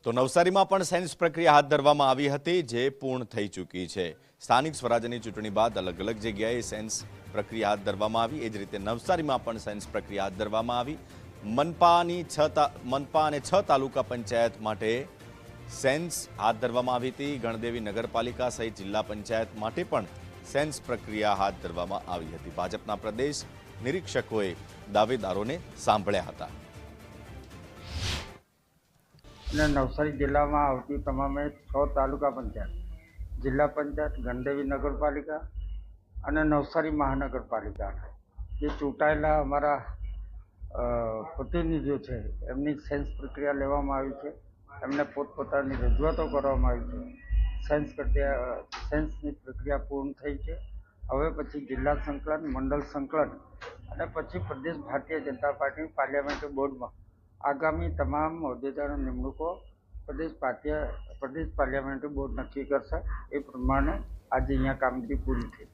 તો નવસારીમાં પણ સેન્સ પ્રક્રિયા હાથ ધરવામાં આવી હતી, જે પૂર્ણ થઈ ચૂકી છે। સ્થાનિક સ્વરાજ્યની ચૂંટણી બાદ અલગ અલગ જગ્યાએ સેન્સ પ્રક્રિયા હાથ ધરવામાં આવી। એ જ રીતે નવસારીમાં પણ સેન્સ પ્રક્રિયા હાથ ધરવામાં આવી। મનપા અને 6 તાલુકા પંચાયત માટે સેન્સ હાથ ધરવામાં આવી હતી। ગણદેવી નગરપાલિકા સહિત જિલ્લા પંચાયત માટે પણ સેન્સ પ્રક્રિયા હાથ ધરવામાં આવી હતી। ભાજપના પ્રદેશ નિરીક્ષકોએ દાવેદારોને સાંભળ્યા હતા। नवसारी जिला में आवती तमाम 6 तालुका पंचायत, जिला पंचायत, गणदेवी नगरपालिका और नवसारी महानगरपालिका ये चूंटायेला अमरा प्रतिनिधिओ छे एमनी सेन्स प्रक्रिया लेवामां आवी छे। एमने पोतपोतानी रजूआतो करवामां आवी छे। सेन्सनी प्रक्रिया पूर्ण थई छे। हवे पछी जिला संकलन, मंडल संकलन अने पछी प्रदेश Bharatiya Janata party parliamentary board में आगामी तमाम होद्देदारों निमणूको प्रदेश पार्लियामेंटरी बोर्ड नक्की करशे। ए प्रमाणे आज अहींया कामगीरी पूरी थई।